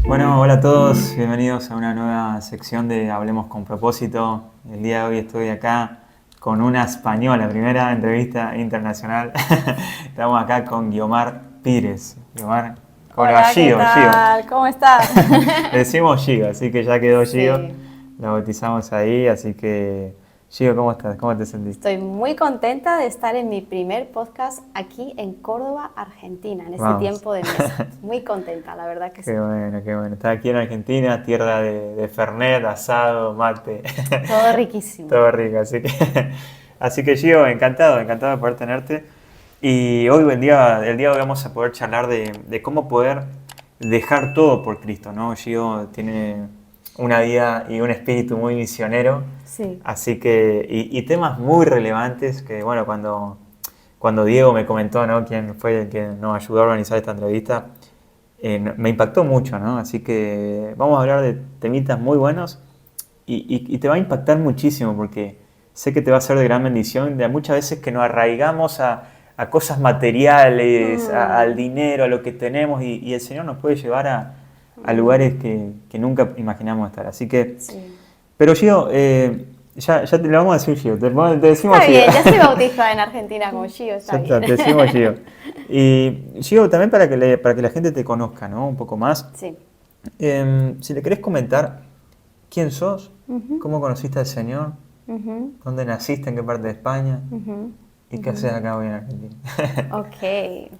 Bueno, hola a todos, bienvenidos a una nueva sección de Hablemos con Propósito. El día de hoy estoy acá con una española, primera entrevista internacional. Estamos acá con Guiomar Pires. Guiomar, Hola, ¿qué tal? ¿Cómo estás? Le decimos Gio, así que ya quedó Gio. Sí, La bautizamos ahí, así que Gio, ¿cómo estás? ¿Cómo te sentís? estoy muy contenta de estar en mi primer podcast aquí en Córdoba, Argentina, en este Vamos. tiempo de mes. Muy contenta, la verdad que sí. Qué bueno, qué bueno. Estás aquí en Argentina, tierra de Fernet, asado, mate. Todo riquísimo. Todo rico, así que Gio, encantado de poder tenerte. Y hoy, el día de hoy vamos a poder charlar de cómo poder dejar todo por Cristo, ¿no? Gio tiene una vida y un espíritu muy misionero, Sí. así que, y temas muy relevantes que, bueno, cuando Diego me comentó, ¿no? Quién fue el que nos ayudó a organizar esta entrevista, me impactó mucho, ¿no? Así que vamos a hablar de temitas muy buenos y te va a impactar muchísimo porque sé que te va a ser de gran bendición. De muchas veces que nos arraigamos a cosas materiales, al dinero, a lo que tenemos y el Señor nos puede llevar a lugares que nunca imaginamos estar. Así que, Sí. pero Gio, ya te lo vamos a decir Gio, te decimos Está Gio. bien, ya soy bautizada en Argentina como Gio, Ya está está, bien. te decimos Gio. Y Gio, también para que la gente te conozca, ¿no? Un poco más. Sí. Si le querés comentar quién sos, Ujú, cómo conociste al Señor, ujú, dónde naciste, en qué parte de España ujú, y qué haces ujú. acá hoy en Argentina. Ok.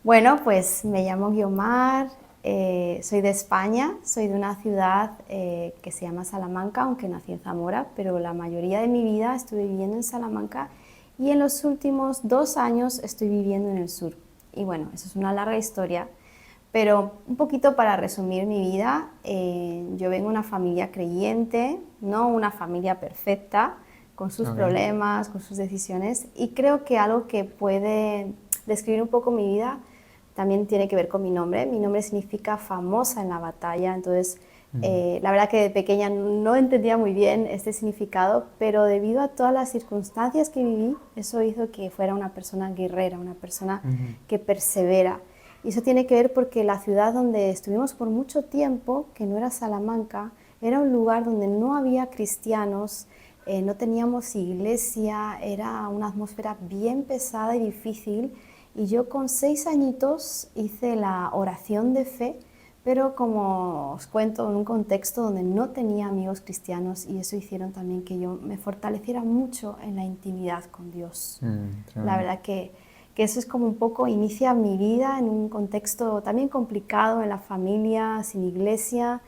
Bueno, pues me llamo Guiomar, soy de España, soy de una ciudad que se llama Salamanca, aunque nací en Zamora, pero la mayoría de mi vida estuve viviendo en Salamanca y en los últimos 2 años estoy viviendo en el sur. Y bueno, eso es una larga historia, pero un poquito para resumir mi vida, yo vengo de una familia creyente, no una familia perfecta, con sus Ok. problemas, con sus decisiones, y creo que algo que puede describir un poco mi vida también tiene que ver con mi nombre. Mi nombre significa famosa en la batalla, entonces la verdad que de pequeña no entendía muy bien este significado, pero debido a todas las circunstancias que viví, eso hizo que fuera una persona guerrera, una persona Ujú. que persevera. Y eso tiene que ver porque la ciudad donde estuvimos por mucho tiempo, que no era Salamanca, era un lugar donde no había cristianos, no teníamos iglesia, era una atmósfera bien pesada y difícil. Y yo con 6 añitos hice la oración de fe, pero como os cuento, en un contexto donde no tenía amigos cristianos y eso hicieron también que yo me fortaleciera mucho en la intimidad con Dios. La Tremendo. verdad que eso es como un poco inicia mi vida en un contexto también complicado, en la familia, sin iglesia,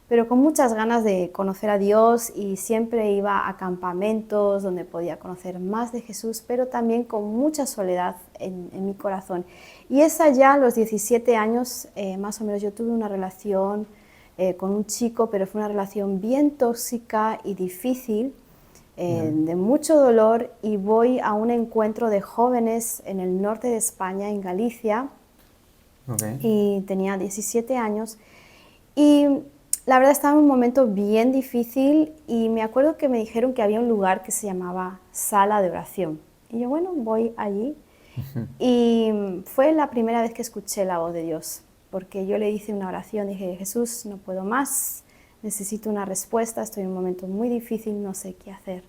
pero con muchas ganas de conocer a Dios y siempre iba a campamentos donde podía conocer más de Jesús, pero también con mucha soledad en mi corazón. Y es allá a los 17 años, más o menos, yo tuve una relación con un chico, pero fue una relación bien tóxica y difícil, Bien. de mucho dolor, y voy a un encuentro de jóvenes en el norte de España, en Galicia, Ok. y tenía 17 años. Y la verdad estaba en un momento bien difícil y me acuerdo que me dijeron que había un lugar que se llamaba Sala de Oración. Y yo, bueno, voy allí. Y fue la primera vez que escuché la voz de Dios, porque yo le hice una oración, dije, Jesús, no puedo más, necesito una respuesta, estoy en un momento muy difícil, no sé qué hacer.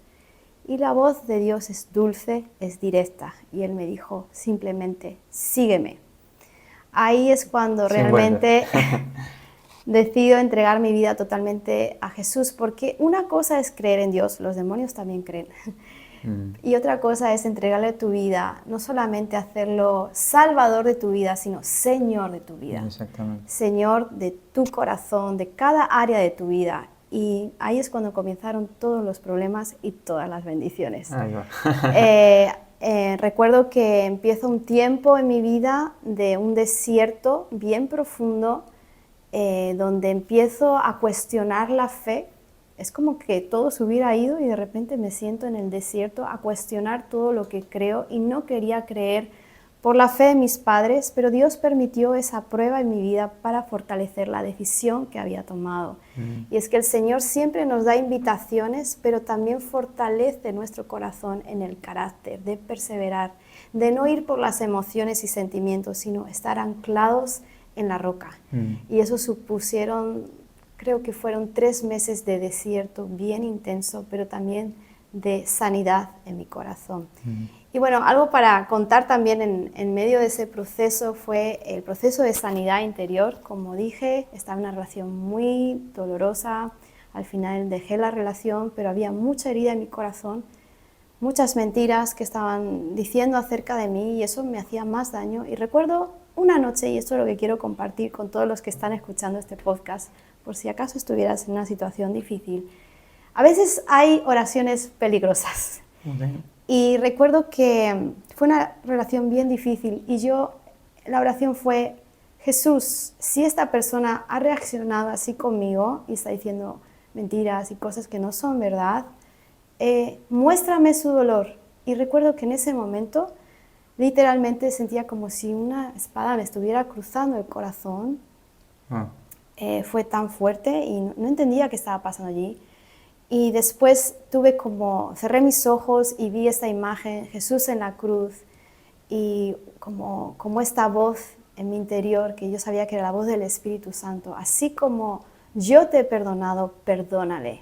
Y la voz de Dios es dulce, es directa, y Él me dijo simplemente, sígueme. Ahí es cuando Sin vueltas. realmente decido entregar mi vida totalmente a Jesús, porque una cosa es creer en Dios, los demonios también creen, y otra cosa es entregarle tu vida, no solamente hacerlo salvador de tu vida, sino Señor de tu vida, Exactamente. Señor de tu corazón, de cada área de tu vida. Y ahí es cuando comenzaron todos los problemas y todas las bendiciones. Ahí va. Recuerdo que empiezo un tiempo en mi vida de un desierto bien profundo, donde empiezo a cuestionar la fe. Es como que todo se hubiera ido y de repente me siento en el desierto a cuestionar todo lo que creo y no quería creer por la fe de mis padres, pero Dios permitió esa prueba en mi vida para fortalecer la decisión que había tomado. Y es que el Señor siempre nos da invitaciones, pero también fortalece nuestro corazón en el carácter de perseverar. de no ir por las emociones y sentimientos, sino estar anclados en la roca. Y eso supusieron, creo que fueron 3 meses de desierto bien intenso, pero también de sanidad en mi corazón. Y bueno, algo para contar también en medio de ese proceso fue el proceso de sanidad interior. Como dije, estaba en una relación muy dolorosa. Al final dejé la relación, pero había mucha herida en mi corazón, muchas mentiras que estaban diciendo acerca de mí y eso me hacía más daño. Y recuerdo una noche, y esto es lo que quiero compartir con todos los que están escuchando este podcast, por si acaso estuvieras en una situación difícil. A veces hay oraciones peligrosas. Okay. Y recuerdo que fue una relación bien difícil y la oración fue: Jesús, si esta persona ha reaccionado así conmigo y está diciendo mentiras y cosas que no son verdad, muéstrame su dolor. Y recuerdo que en ese momento literalmente sentía como si una espada me estuviera cruzando el corazón. Fue tan fuerte y no entendía qué estaba pasando allí. Y después cerré mis ojos y vi esta imagen, Jesús en la cruz, y como esta voz en mi interior, que yo sabía que era la voz del Espíritu Santo, así como yo te he perdonado, perdónale.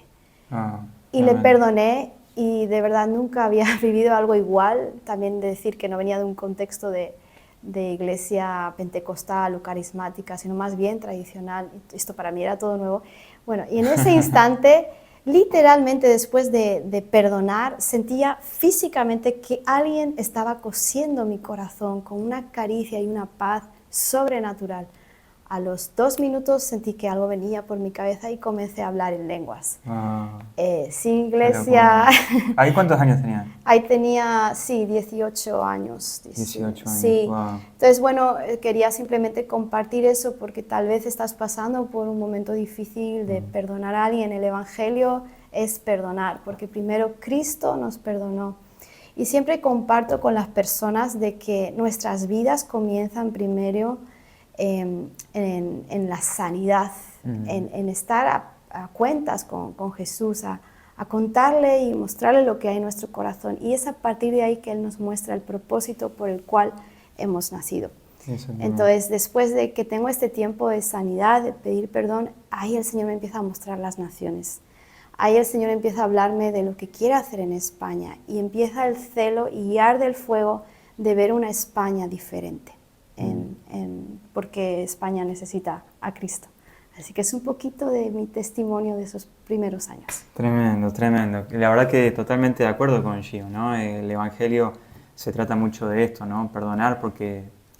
Y le perdoné, y de verdad nunca había vivido algo igual. También de decir que no venía de un contexto de iglesia pentecostal o carismática, sino más bien tradicional. Esto para mí era todo nuevo. Bueno, y en ese instante, literalmente después de perdonar, sentía físicamente que alguien estaba cosiendo mi corazón con una caricia y una paz sobrenatural. A los 2 minutos sentí que algo venía por mi cabeza y comencé a hablar en lenguas. Sin iglesia. ¿Ahí cuántos años tenías? Ahí tenía, sí, 18 años. 18 años, sí. Wow. Entonces, bueno, quería simplemente compartir eso porque tal vez estás pasando por un momento difícil de perdonar a alguien. El Evangelio es perdonar, porque primero Cristo nos perdonó. Y siempre comparto con las personas de que nuestras vidas comienzan primero en la sanidad, en estar a cuentas con Jesús, a contarle y mostrarle lo que hay en nuestro corazón. Y es a partir de ahí que Él nos muestra el propósito por el cual hemos nacido. Entonces, después de que tengo este tiempo de sanidad, de pedir perdón, ahí el Señor me empieza a mostrar las naciones. Ahí el Señor empieza a hablarme de lo que quiere hacer en España. Y empieza el celo y arde el fuego de ver una España diferente. Porque España necesita a Cristo. Así que es un poquito de mi testimonio de esos primeros años. Tremendo, tremendo. La verdad que totalmente de acuerdo con Gio, ¿no? El Evangelio se trata mucho de esto, ¿no? Perdonar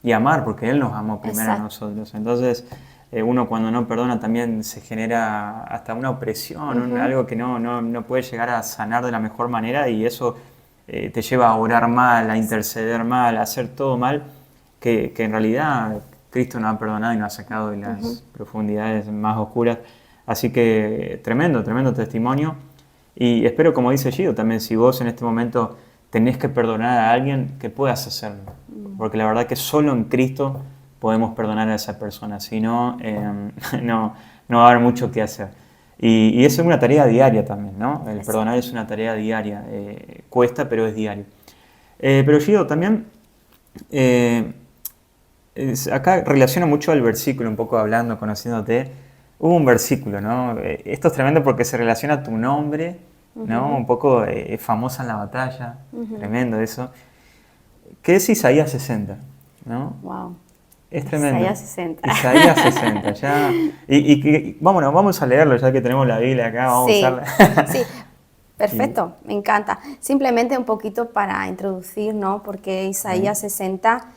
y amar porque Él nos amó primero a nosotros. Entonces, uno cuando no perdona también se genera hasta una opresión, algo que no puede llegar a sanar de la mejor manera, y eso te lleva a orar mal, a interceder mal, a hacer todo mal, que en realidad Cristo nos ha perdonado y nos ha sacado de las profundidades más oscuras. Así que tremendo testimonio. Y espero, como dice Gio, también si vos en este momento tenés que perdonar a alguien, que puedas hacerlo. Porque la verdad que solo en Cristo podemos perdonar a esa persona. Si no, no va a haber mucho que hacer. Y eso es una tarea diaria también, ¿no? El perdonar es una tarea diaria. Cuesta, pero es diario. Pero Gio, también... acá relaciono mucho al versículo, un poco hablando, conociéndote. Hubo un versículo, ¿no? Esto es tremendo porque se relaciona a tu nombre, ¿no? Un poco famosa en la batalla, tremendo eso. Que es Isaías 60, ¿no? Wow. Es tremendo. Isaías 60. Isaías 60, ya. Vamos a leerlo, ya que tenemos la Biblia acá, vamos a usarla. Sí, perfecto, me encanta. Simplemente un poquito para introducir, ¿no? Porque Isaías 60...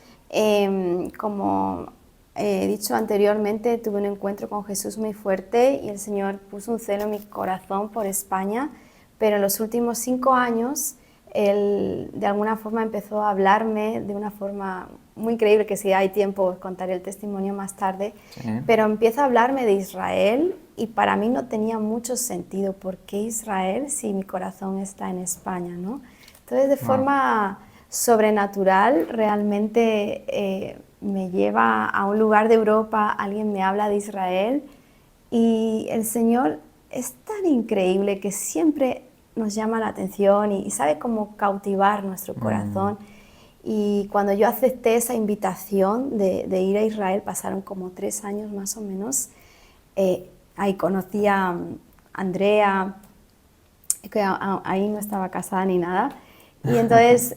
como he dicho anteriormente, tuve un encuentro con Jesús muy fuerte y el Señor puso un celo en mi corazón por España, pero en los últimos 5 años Él de alguna forma empezó a hablarme de una forma muy increíble, que si hay tiempo contaré el testimonio más tarde, pero empieza a hablarme de Israel y para mí no tenía mucho sentido. ¿Por qué Israel si mi corazón está en España, ¿no? Entonces de forma sobrenatural realmente me lleva a un lugar de Europa, alguien me habla de Israel y el Señor es tan increíble que siempre nos llama la atención y sabe cómo cautivar nuestro corazón. Y cuando yo acepté esa invitación de ir a Israel, pasaron como 3 años más o menos, ahí conocí a Andrea, que ahí no estaba casada ni nada, y entonces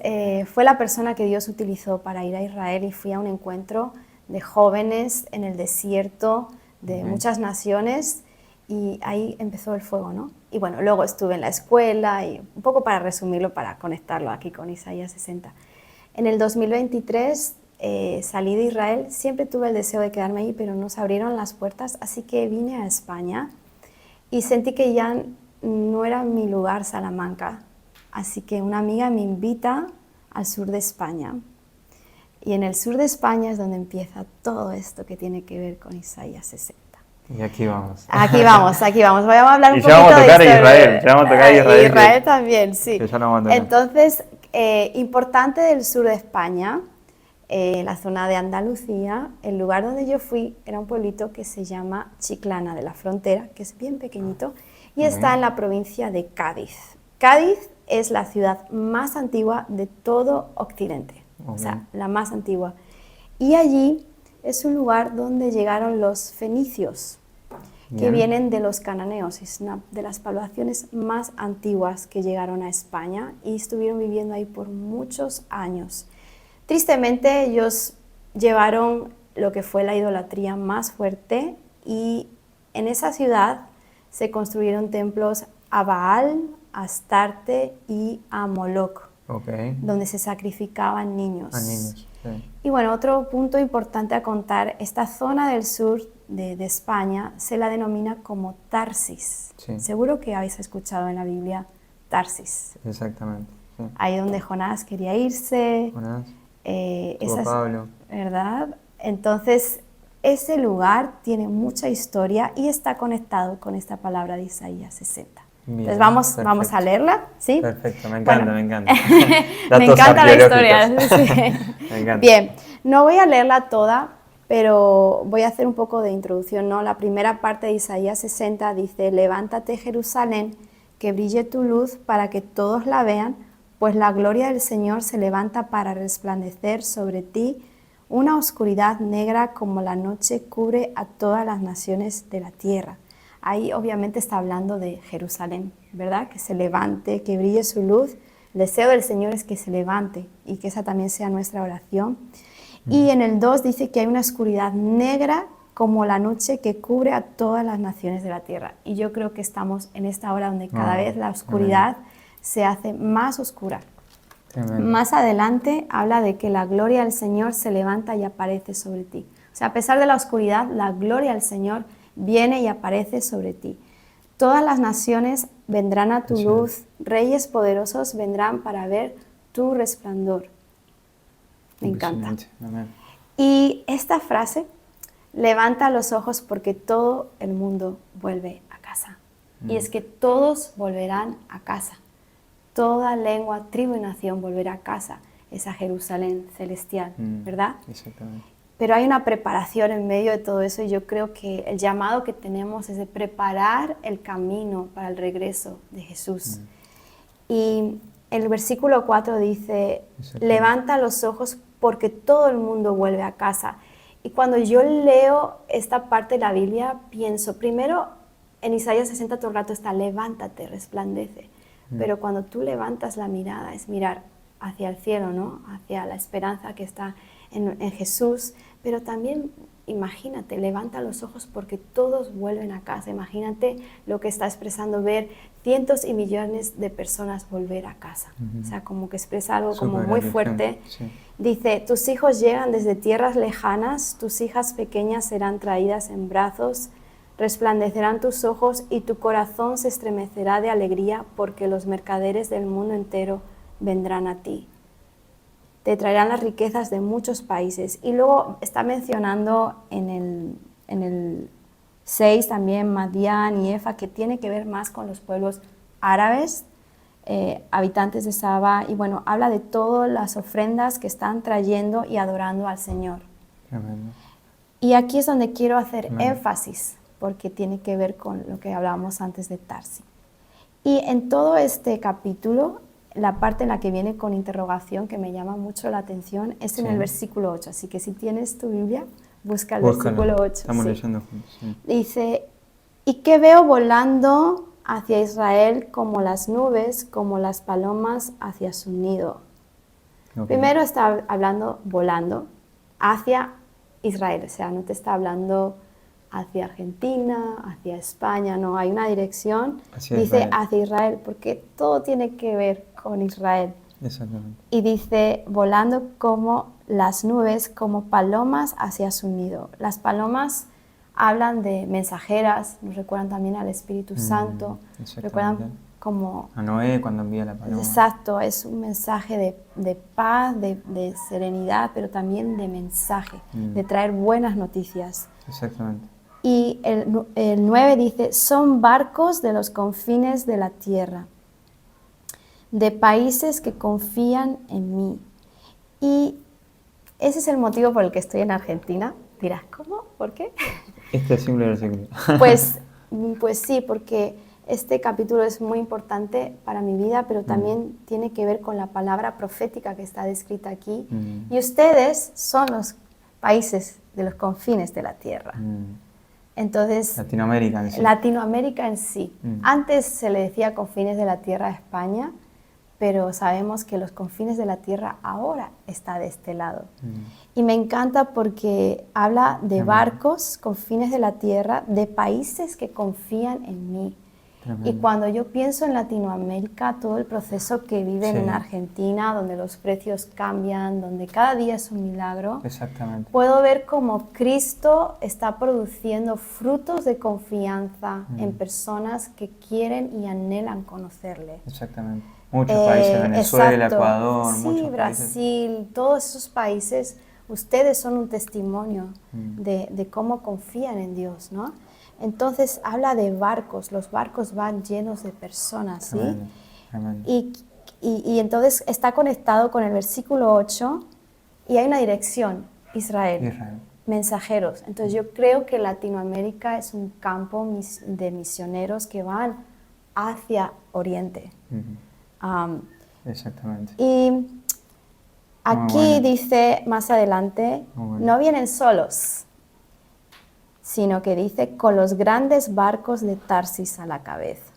fue la persona que Dios utilizó para ir a Israel y fui a un encuentro de jóvenes en el desierto de muchas naciones y ahí empezó el fuego, ¿no? Y bueno, luego estuve en la escuela y un poco para resumirlo, para conectarlo aquí con Isaías 60. En el 2023 salí de Israel, siempre tuve el deseo de quedarme ahí, pero nos abrieron las puertas, así que vine a España y sentí que ya no era mi lugar Salamanca, así que una amiga me invita al sur de España. Y en el sur de España es donde empieza todo esto que tiene que ver con Isaías 60. Y aquí vamos. Aquí vamos, aquí vamos. Voy a hablar un Y ya poquito vamos a de tocar historia. Israel, ya vamos a tocar Israel. Israel también, sí. Que ya no vamos a tocar. Entonces, importante del sur de España, la zona de Andalucía, el lugar donde yo fui era un pueblito que se llama Chiclana de la Frontera, que es bien pequeñito, y está en la provincia de Cádiz. Cádiz es la ciudad más antigua de todo Occidente, o sea, la más antigua. Y allí es un lugar donde llegaron los fenicios, que vienen de los cananeos, es una de las poblaciones más antiguas que llegaron a España y estuvieron viviendo ahí por muchos años. Tristemente ellos llevaron lo que fue la idolatría más fuerte y en esa ciudad se construyeron templos a Baal, a Astarte y a Moloch, donde se sacrificaban niños. A niños, sí. Y bueno, otro punto importante a contar, esta zona del sur de España se la denomina como Tarsis. Sí. Seguro que habéis escuchado en la Biblia Tarsis. Exactamente. Sí. Ahí donde Jonás quería irse. Jonás, Pablo. ¿Verdad? Entonces, ese lugar tiene mucha historia y está conectado con esta palabra de Isaías 60. Bien, entonces vamos a leerla, ¿sí? Perfecto, me encanta, Bueno, me encanta. me encanta la historia. Sí. Me encanta. Bien, no voy a leerla toda, pero voy a hacer un poco de introducción, ¿no? La primera parte de Isaías 60 dice: levántate, Jerusalén, que brille tu luz para que todos la vean, pues la gloria del Señor se levanta para resplandecer sobre ti. Una oscuridad negra como la noche cubre a todas las naciones de la tierra. Ahí obviamente está hablando de Jerusalén, ¿verdad? Que se levante, que brille su luz. El deseo del Señor es que se levante y que esa también sea nuestra oración. Y en el 2 dice que hay una oscuridad negra como la noche que cubre a todas las naciones de la tierra. Y yo creo que estamos en esta hora donde cada vez la oscuridad se hace más oscura. Tremendo. Más adelante habla de que la gloria del Señor se levanta y aparece sobre ti. O sea, a pesar de la oscuridad, la gloria del Señor viene y aparece sobre ti. Todas las naciones vendrán a tu luz, reyes poderosos vendrán para ver tu resplandor. Me encanta. Amén. Y esta frase, levanta los ojos porque todo el mundo vuelve a casa. Y es que todos volverán a casa. Toda lengua, tribu y nación volverá a casa, esa Jerusalén celestial, ¿verdad? Exactamente. Pero hay una preparación en medio de todo eso y yo creo que el llamado que tenemos es de preparar el camino para el regreso de Jesús. Y el versículo 4 dice, levanta los ojos porque todo el mundo vuelve a casa. Y cuando yo leo esta parte de la Biblia, pienso, primero en Isaías 60 todo el rato está, levántate, resplandece. Pero cuando tú levantas la mirada es mirar hacia el cielo, ¿no? Hacia la esperanza que está en Jesús. Pero también imagínate, levanta los ojos porque todos vuelven a casa. Imagínate lo que está expresando ver cientos y millones de personas volver a casa. O sea, como que expresa algo como muy fuerte. Sí. Dice, tus hijos llegan desde tierras lejanas, tus hijas pequeñas serán traídas en brazos, resplandecerán tus ojos y tu corazón se estremecerá de alegría porque los mercaderes del mundo entero vendrán a ti. Te traerán las riquezas de muchos países. Y luego está mencionando en el 6 también Madián y Efa, que tiene que ver más con los pueblos árabes, habitantes de Saba. Y bueno, habla de todas las ofrendas que están trayendo y adorando al Señor. Amén. Y aquí es donde quiero hacer énfasis, porque tiene que ver con lo que hablábamos antes de Tarsis. Y en todo este capítulo la parte en la que viene con interrogación, que me llama mucho la atención, es en el versículo 8. Así que si tienes tu Biblia, busca el versículo 8. Estamos leyendo juntos. Sí. Dice, ¿y qué veo volando hacia Israel como las nubes, como las palomas hacia su nido? Okay. Primero está hablando volando hacia Israel, o sea, no te está hablando hacia Argentina, hacia España, no, hay una dirección, dice hacia Israel, porque todo tiene que ver con Israel. Exactamente. Y dice, volando como las nubes, como palomas hacia su nido. Las palomas hablan de mensajeras, nos recuerdan también al Espíritu Santo, recuerdan como... a Noé cuando envía la paloma. Exacto, es un mensaje de paz, de serenidad, pero también de mensaje, de traer buenas noticias. Exactamente. Y el 9 dice, son barcos de los confines de la tierra, de países que confían en mí. Y ese es el motivo por el que estoy en Argentina. Dirás, ¿cómo? ¿Por qué? Este simple versículo. Pues sí, porque este capítulo es muy importante para mi vida, pero también tiene que ver con la palabra profética que está descrita aquí. Y ustedes son los países de los confines de la tierra. Entonces, Latinoamérica en sí. Antes se le decía confines de la tierra a España, pero sabemos que los confines de la tierra ahora está de este lado. Y me encanta porque habla de barcos, confines de la tierra, de países que confían en mí. Tremendo. Y cuando yo pienso en Latinoamérica, todo el proceso que viven en Argentina, donde los precios cambian, donde cada día es un milagro, exactamente, puedo ver cómo Cristo está produciendo frutos de confianza en personas que quieren y anhelan conocerle. Exactamente. Muchos países, Venezuela, Ecuador, sí, muchos Brasil, países. Todos esos países, ustedes son un testimonio de cómo confían en Dios, ¿no? Entonces habla de barcos, los barcos van llenos de personas, ¿sí? Tremendo, tremendo. Y entonces está conectado con el versículo 8 y hay una dirección, Israel. Mensajeros. Entonces yo creo que Latinoamérica es un campo de misioneros que van hacia Oriente. Exactamente. Y aquí dice más adelante, no vienen solos, sino que dice con los grandes barcos de Tarsis a la cabeza.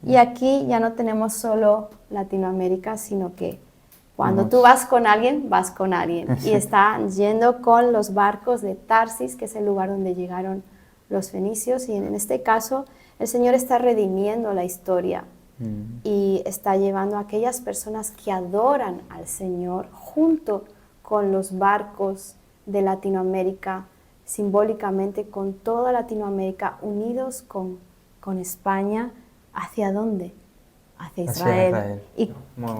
Y aquí ya no tenemos solo Latinoamérica, sino que cuando tú vas con alguien, vas con alguien. Y está yendo con los barcos de Tarsis, que es el lugar donde llegaron los fenicios. Y en este caso, el Señor está redimiendo la historia y está llevando a aquellas personas que adoran al Señor junto con los barcos de Latinoamérica, simbólicamente con toda Latinoamérica, unidos con España. ¿Hacia dónde? Hacia Israel. ¿Y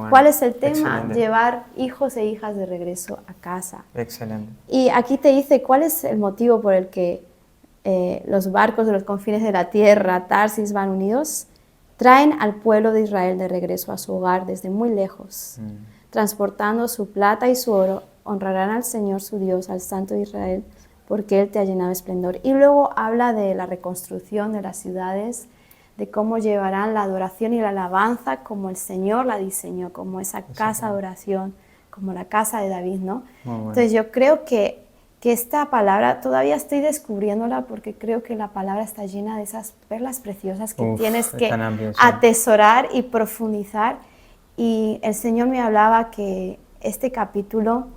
cuál es el tema? Excelente. Llevar hijos e hijas de regreso a casa. Excelente. Y aquí te dice cuál es el motivo por el que los barcos de los confines de la tierra, Tarsis, van unidos. Traen al pueblo de Israel de regreso a su hogar desde muy lejos, transportando su plata y su oro. Honrarán al Señor su Dios, al Santo de Israel, porque Él te ha llenado de esplendor. Y luego habla de la reconstrucción de las ciudades, de cómo llevarán la adoración y la alabanza como el Señor la diseñó, como esa casa de oración, como la casa de David, ¿no? Bueno. Entonces yo creo que esta palabra, todavía estoy descubriéndola porque creo que la palabra está llena de esas perlas preciosas que tienes que atesorar y profundizar. Y el Señor me hablaba que este capítulo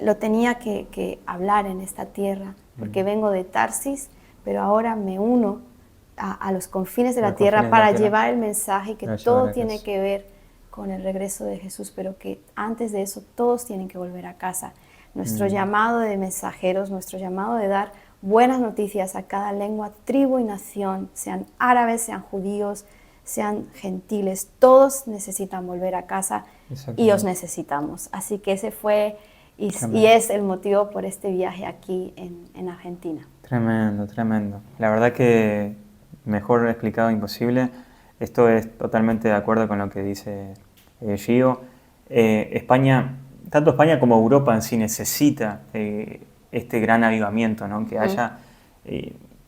lo tenía que hablar en esta tierra, porque vengo de Tarsis, pero ahora me uno a los confines de la tierra para llevar el mensaje que todo tiene que ver con el regreso de Jesús, pero que antes de eso todos tienen que volver a casa. Nuestro llamado de mensajeros, nuestro llamado de dar buenas noticias a cada lengua, tribu y nación, sean árabes, sean judíos, sean gentiles, todos necesitan volver a casa y os necesitamos. Así que ese fue y es el motivo por este viaje aquí en Argentina. Tremendo, tremendo. La verdad que mejor explicado imposible. Esto es totalmente de acuerdo con lo que dice Gio. España, tanto España como Europa en sí necesita este gran avivamiento, ¿no? Que haya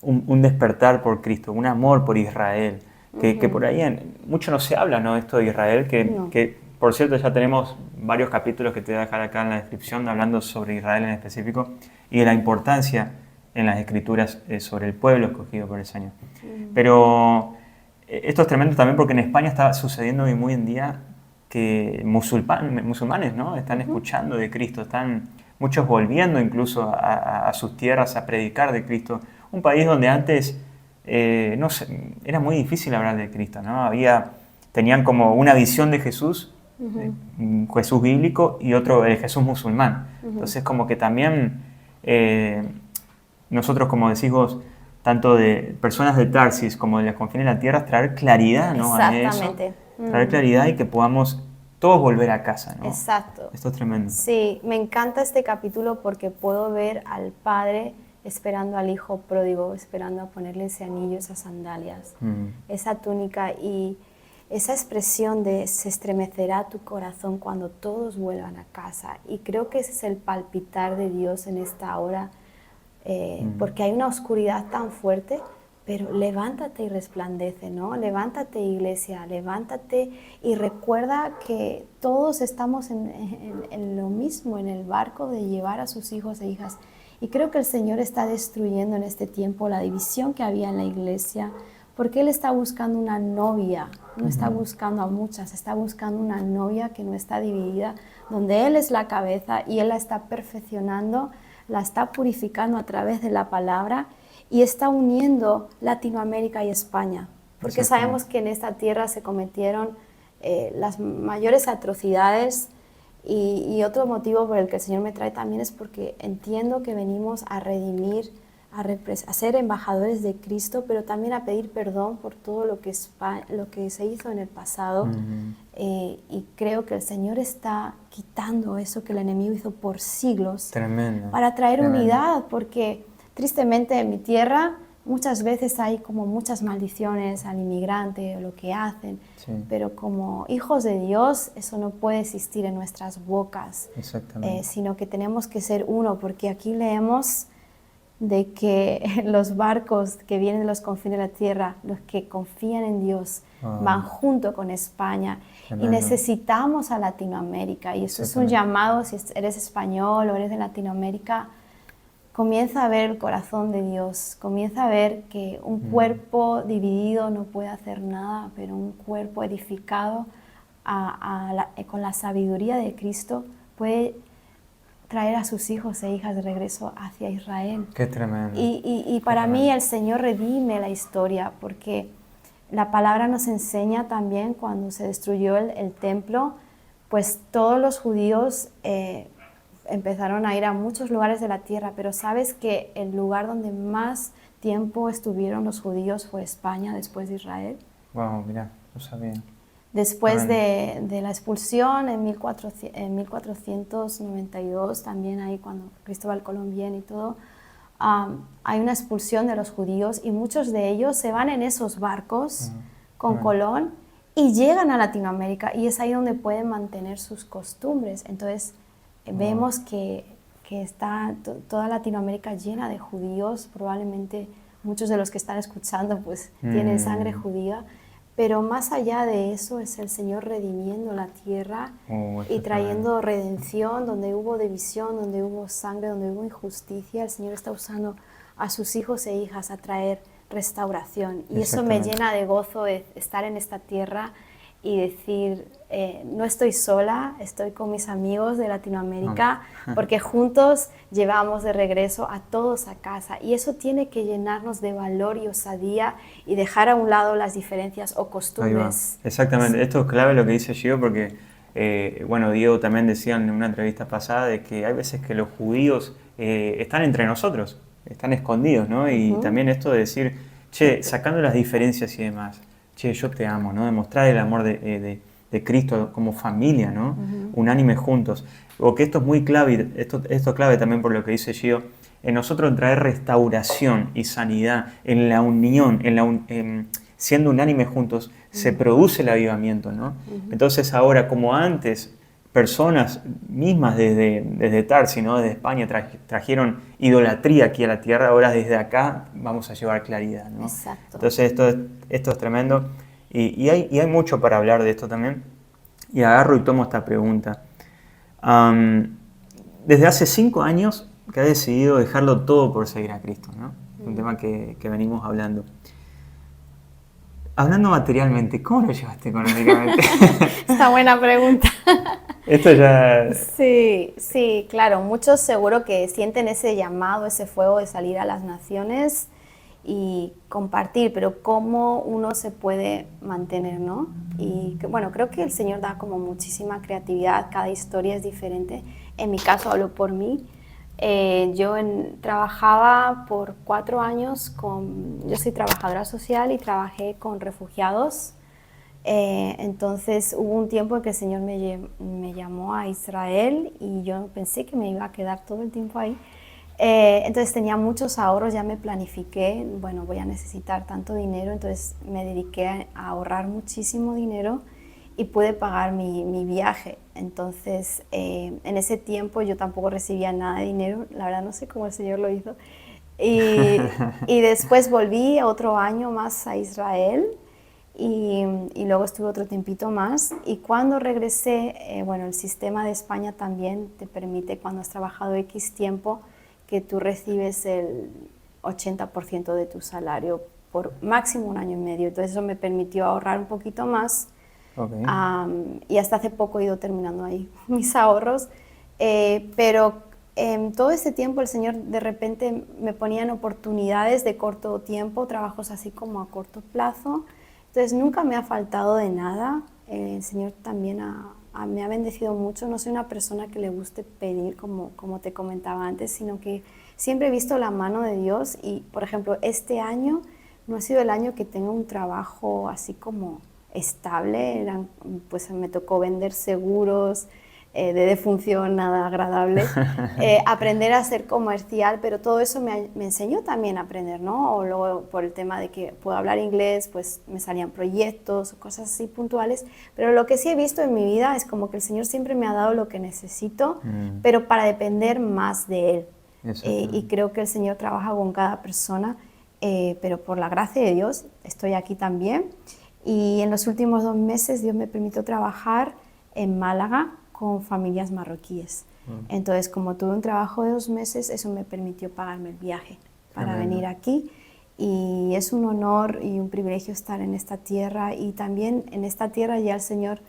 un despertar por Cristo, un amor por Israel, que por ahí mucho no se habla, ¿no? Esto de Israel, No. que por cierto ya tenemos varios capítulos que te voy a dejar acá en la descripción hablando sobre Israel en específico y de la importancia en las escrituras sobre el pueblo escogido por el Señor. Pero esto es tremendo también porque en España está sucediendo hoy muy en día que musulmanes, ¿no? Están escuchando de Cristo, están muchos volviendo incluso a sus tierras a predicar de Cristo. Un país donde antes no sé, era muy difícil hablar de Cristo, ¿no? Tenían como una visión de Jesús, Jesús bíblico y otro Jesús musulmán. Entonces como que también nosotros, como decís vos, tanto de personas de Tarsis como de las confines de la tierra, traer claridad, ¿no? A eso, Exactamente. traer claridad y que podamos todos volver a casa, ¿no? Exacto. Esto es tremendo. Sí, me encanta este capítulo porque puedo ver al padre esperando al hijo pródigo, esperando a ponerle ese anillo, esas sandalias, esa túnica y esa expresión de se estremecerá tu corazón cuando todos vuelvan a casa. Y creo que ese es el palpitar de Dios en esta hora, porque hay una oscuridad tan fuerte, pero levántate y resplandece, ¿no? Levántate, iglesia, levántate y recuerda que todos estamos en lo mismo, en el barco de llevar a sus hijos e hijas. Y creo que el Señor está destruyendo en este tiempo la división que había en la iglesia, porque Él está buscando una novia, no está buscando a muchas, está buscando una novia que no está dividida, donde Él es la cabeza y Él la está perfeccionando, la está purificando a través de la palabra y está uniendo Latinoamérica y España, porque sabemos que en esta tierra se cometieron las mayores atrocidades. Y otro motivo por el que el Señor me trae también es porque entiendo que venimos a redimir, a ser embajadores de Cristo, pero también a pedir perdón por todo lo que se hizo en el pasado. Y creo que el Señor está quitando eso que el enemigo hizo por siglos. Tremendo. Para traer unidad, porque tristemente en mi tierra muchas veces hay como muchas maldiciones al inmigrante o lo que hacen, pero como hijos de Dios eso no puede existir en nuestras bocas, sino que tenemos que ser uno, porque aquí leemos de que los barcos que vienen de los confines de la tierra, los que confían en Dios, van junto con España. Y necesitamos a Latinoamérica, y eso es un llamado. Si eres español o eres de Latinoamérica, comienza a ver el corazón de Dios, comienza a ver que un cuerpo dividido no puede hacer nada, pero un cuerpo edificado con la sabiduría de Cristo puede traer a sus hijos e hijas de regreso hacia Israel. Qué tremendo. Y para mí el Señor redime la historia, porque la palabra nos enseña también cuando se destruyó el templo, pues todos los judíos empezaron a ir a muchos lugares de la tierra, pero sabes que el lugar donde más tiempo estuvieron los judíos fue España después de Israel. Wow, mira, no sabía. Después de la expulsión en 1492, también ahí cuando Cristóbal Colón viene y todo, hay una expulsión de los judíos y muchos de ellos se van en esos barcos con Colón y llegan a Latinoamérica, y es ahí donde pueden mantener sus costumbres. Entonces vemos que está toda Latinoamérica llena de judíos, probablemente muchos de los que están escuchando pues tienen sangre judía, pero más allá de eso es el Señor redimiendo la tierra y trayendo redención donde hubo división, donde hubo sangre, donde hubo injusticia. El Señor está usando a sus hijos e hijas a traer restauración, y eso me llena de gozo de estar en esta tierra y decir, no estoy sola, estoy con mis amigos de Latinoamérica, porque juntos llevamos de regreso a todos a casa, y eso tiene que llenarnos de valor y osadía y dejar a un lado las diferencias o costumbres. Exactamente, esto es clave lo que dice Gio, porque bueno, Diego también decía en una entrevista pasada de que hay veces que los judíos están entre nosotros, están escondidos, ¿no? Y también esto de decir, che, sacando las diferencias y demás, che, yo te amo, ¿no? Demostrar el amor de Cristo como familia, ¿no? Unánime juntos. O que esto es muy clave, esto es clave también por lo que dice Gio, en nosotros traer restauración y sanidad, en la unión, siendo unánime juntos, se produce el avivamiento, ¿no? Entonces ahora, como antes, personas mismas desde Tarsi, ¿no? Desde España, trajeron idolatría aquí a la tierra, ahora desde acá vamos a llevar claridad, ¿no? Exacto. Entonces esto es tremendo y hay mucho para hablar de esto también. Y agarro y tomo esta pregunta. Desde hace 5 años que has decidido dejarlo todo por seguir a Cristo, ¿no? Un tema que venimos hablando. Hablando materialmente, ¿cómo lo llevaste económicamente? Esta buena pregunta. Esto ya... Sí, sí, claro, muchos seguro que sienten ese llamado, ese fuego de salir a las naciones y compartir, pero cómo uno se puede mantener, ¿no? Y bueno, creo que el Señor da como muchísima creatividad, cada historia es diferente. En mi caso hablo por mí. Yo trabajaba por 4 años yo soy trabajadora social y trabajé con refugiados. Entonces hubo un tiempo en que el Señor me llamó a Israel y yo pensé que me iba a quedar todo el tiempo ahí. Entonces tenía muchos ahorros, ya me planifiqué, bueno, voy a necesitar tanto dinero, entonces me dediqué a ahorrar muchísimo dinero y pude pagar mi viaje. Entonces en ese tiempo yo tampoco recibía nada de dinero, la verdad no sé cómo el Señor lo hizo. Y después volví otro año más a Israel y luego estuve otro tiempito más y cuando regresé, bueno, el sistema de España también te permite cuando has trabajado X tiempo que tú recibes el 80% de tu salario por máximo 1 año y medio, entonces eso me permitió ahorrar un poquito más. Okay. Y hasta hace poco he ido terminando ahí mis ahorros, pero todo este tiempo el Señor de repente me ponía en oportunidades de corto tiempo, trabajos así como a corto plazo. Entonces nunca me ha faltado de nada. El Señor también me ha bendecido mucho. No soy una persona que le guste pedir, como te comentaba antes, sino que siempre he visto la mano de Dios y, por ejemplo, este año no ha sido el año que tenga un trabajo así como estable. Pues me tocó vender seguros, de defunción, nada agradable, aprender a ser comercial, pero todo eso me enseñó también a aprender, ¿no? O luego por el tema de que puedo hablar inglés, pues me salían proyectos o cosas así puntuales, pero lo que sí he visto en mi vida es como que el Señor siempre me ha dado lo que necesito, pero para depender más de Él. Y creo que el Señor trabaja con cada persona, pero por la gracia de Dios estoy aquí también. Y en los últimos 2 meses Dios me permitió trabajar en Málaga con familias marroquíes. Entonces, como tuve un trabajo de 2 meses, eso me permitió pagarme el viaje para venir aquí. Y es un honor y un privilegio estar en esta tierra. Y también en esta tierra ya el Señor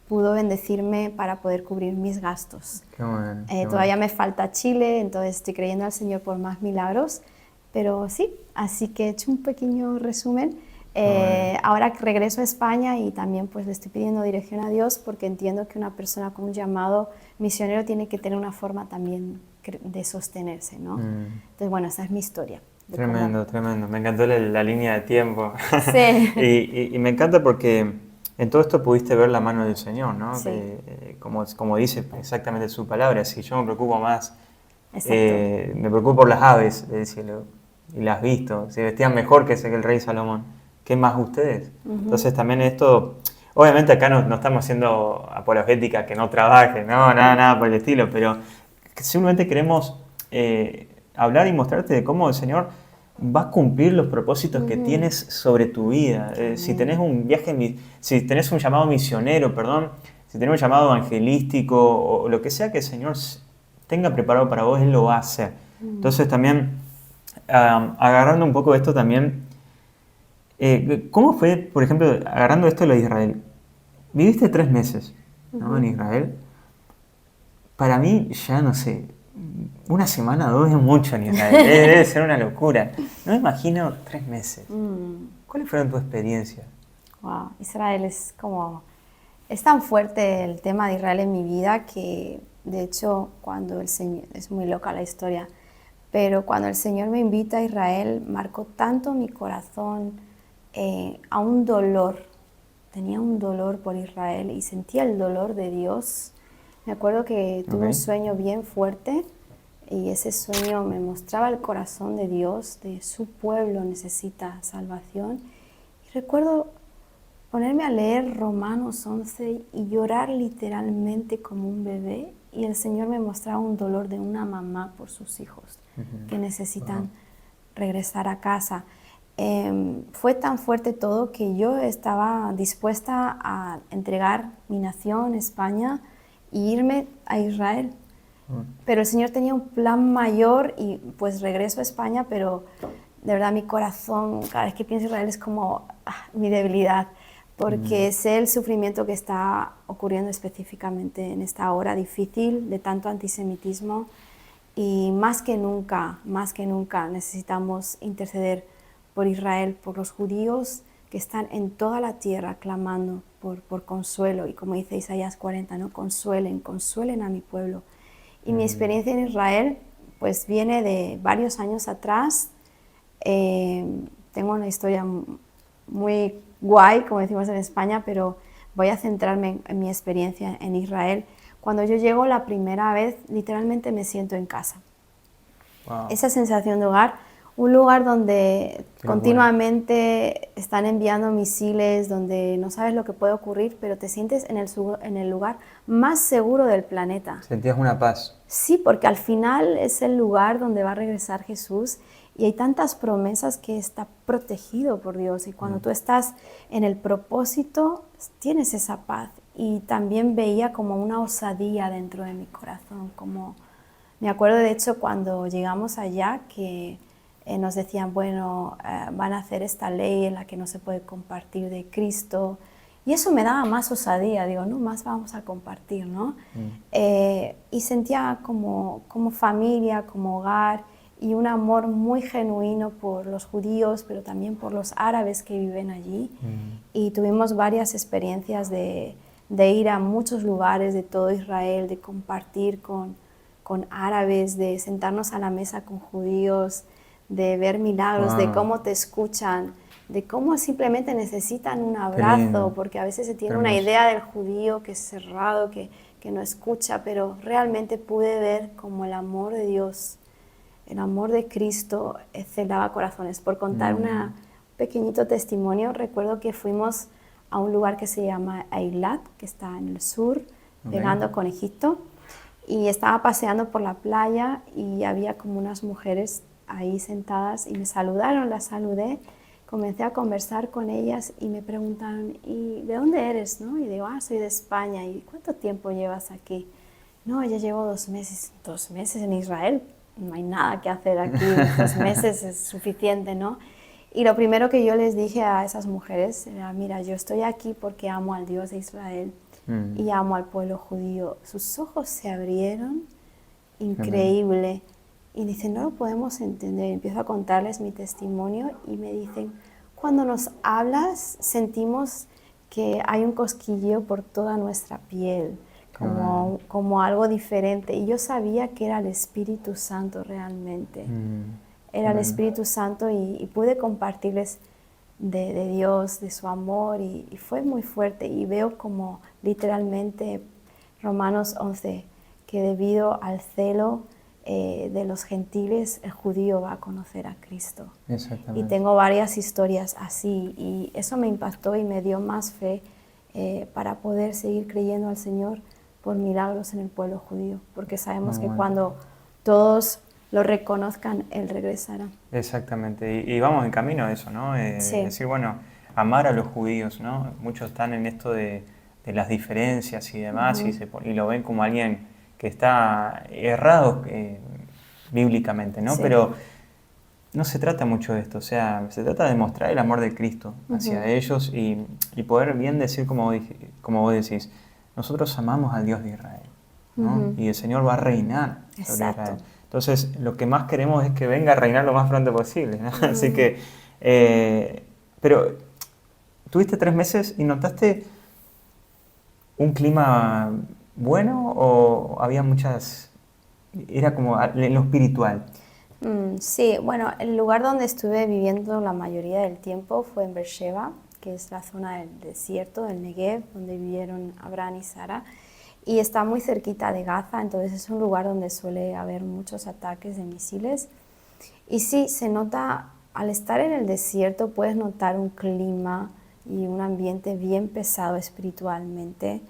pudo bendecirme para poder cubrir mis gastos. Qué bueno, Todavía me falta Chile, entonces estoy creyendo al Señor por más milagros. Pero sí, así que he hecho un pequeño resumen. Ahora regreso a España y también pues le estoy pidiendo dirección a Dios porque entiendo que una persona con un llamado misionero tiene que tener una forma también de sostenerse, ¿no? Entonces, bueno, esa es mi historia. Tremendo, tremendo. Me encantó la línea de tiempo. Sí. y me encanta porque en todo esto pudiste ver la mano del Señor, ¿no? Sí. Como dice exactamente su palabra, si yo me preocupo más, Exacto. me preocupo por las aves del cielo y las visto, se vestían mejor que el rey Salomón. ¿Qué más ustedes? Entonces también esto, obviamente acá no estamos haciendo apologética que no trabaje, no, nada por el estilo, pero simplemente queremos hablar y mostrarte de cómo el Señor va a cumplir los propósitos que tienes sobre tu vida. Si tenés un viaje, si tenés un llamado misionero, perdón, si tenés un llamado evangelístico o lo que sea que el Señor tenga preparado para vos, Él lo va a hacer. Entonces también, agarrando un poco esto también, ¿cómo fue, por ejemplo, agarrando esto de lo de Israel? Viviste 3 meses, ¿no? En Israel. Para mí, ya no sé, 1 semana, 2 es mucho en Israel. Debe ser una locura. No me imagino 3 meses. ¿Cuáles fueron tus experiencias? Wow, Israel es tan fuerte el tema de Israel en mi vida que, de hecho, cuando el Señor, es muy loca la historia, pero cuando el Señor me invita a Israel, marcó tanto mi corazón a un dolor. Tenía un dolor por Israel y sentía el dolor de Dios. Me acuerdo que tuve un sueño bien fuerte y ese sueño me mostraba el corazón de Dios, de su pueblo necesita salvación. Y recuerdo ponerme a leer Romanos 11 y llorar literalmente como un bebé, y el Señor me mostraba un dolor de una mamá por sus hijos que necesitan regresar a casa. Fue tan fuerte todo que yo estaba dispuesta a entregar mi nación, España, e irme a Israel. Pero el Señor tenía un plan mayor y pues regreso a España, pero de verdad mi corazón, cada vez que pienso en Israel es como mi debilidad, porque sé el sufrimiento que está ocurriendo específicamente en esta hora difícil de tanto antisemitismo, y más que nunca necesitamos interceder por Israel, por los judíos que están en toda la tierra clamando por consuelo, y como dice Isaías 40, ¿no? Consuelen a mi pueblo. Y mi experiencia en Israel pues viene de varios años atrás. Tengo una historia muy guay, como decimos en España, pero voy a centrarme en mi experiencia en Israel. Cuando yo llego la primera vez, literalmente me siento en casa. Wow. Esa sensación de hogar, un lugar donde Qué continuamente están enviando misiles, donde no sabes lo que puede ocurrir, pero te sientes en el lugar más seguro del planeta. Sentías una paz. Sí, porque al final es el lugar donde va a regresar Jesús, y hay tantas promesas que está protegido por Dios, y cuando tú estás en el propósito tienes esa paz. Y también veía como una osadía dentro de mi corazón, como me acuerdo de hecho cuando llegamos allá que nos decían, bueno, van a hacer esta ley en la que no se puede compartir de Cristo, y eso me daba más osadía, digo, no, más vamos a compartir, ¿no? Y sentía como familia, como hogar, y un amor muy genuino por los judíos, pero también por los árabes que viven allí. Y tuvimos varias experiencias de ir a muchos lugares de todo Israel, de compartir con árabes, de sentarnos a la mesa con judíos, de ver milagros, de cómo te escuchan, de cómo simplemente necesitan un abrazo, porque a veces se tiene una idea del judío que es cerrado, que no escucha, pero realmente pude ver cómo el amor de Dios, el amor de Cristo celaba corazones. Por contar un pequeñito testimonio, recuerdo que fuimos a un lugar que se llama Eilat, que está en el sur, pegando con Egipto, y estaba paseando por la playa y había como unas mujeres ahí sentadas y me saludaron, las saludé, comencé a conversar con ellas y me preguntaron, ¿y de dónde eres? ¿No? Y digo, soy de España. ¿Y cuánto tiempo llevas aquí? No, ya llevo 2 meses. 2 meses en Israel, no hay nada que hacer aquí, 2 meses es suficiente, ¿no? Y lo primero que yo les dije a esas mujeres era, mira, yo estoy aquí porque amo al Dios de Israel y amo al pueblo judío. Sus ojos se abrieron, increíble. Y dicen, no lo podemos entender. Empiezo a contarles mi testimonio y me dicen, cuando nos hablas sentimos que hay un cosquilleo por toda nuestra piel, como algo diferente. Y yo sabía que era el Espíritu Santo realmente. Era el Espíritu Santo, y pude compartirles de Dios, de su amor, y fue muy fuerte. Y veo como literalmente Romanos 11, que debido al celo de los gentiles, el judío va a conocer a Cristo. Y tengo varias historias así, y eso me impactó y me dio más fe para poder seguir creyendo al Señor por milagros en el pueblo judío, porque sabemos que cuando todos lo reconozcan, Él regresará. Exactamente, y vamos en camino a eso, ¿no? Decir, bueno, amar a los judíos, ¿no? Muchos están en esto de las diferencias y demás, y lo ven como alguien que está errado bíblicamente, ¿no? Pero no se trata mucho de esto, o sea, se trata de mostrar el amor de Cristo hacia ellos, y poder bien decir, como vos decís, nosotros amamos al Dios de Israel, ¿no? Y el Señor va a reinar sobre Israel. Entonces, lo que más queremos es que venga a reinar lo más pronto posible, ¿no? Así que, pero, ¿tuviste 3 meses y notaste un clima bueno o había era como en lo espiritual? Sí, bueno, el lugar donde estuve viviendo la mayoría del tiempo fue en Beersheba, que es la zona del desierto, del Negev, donde vivieron Abraham y Sara, y está muy cerquita de Gaza, entonces es un lugar donde suele haber muchos ataques de misiles. Y sí, se nota, al estar en el desierto puedes notar un clima y un ambiente bien pesado espiritualmente,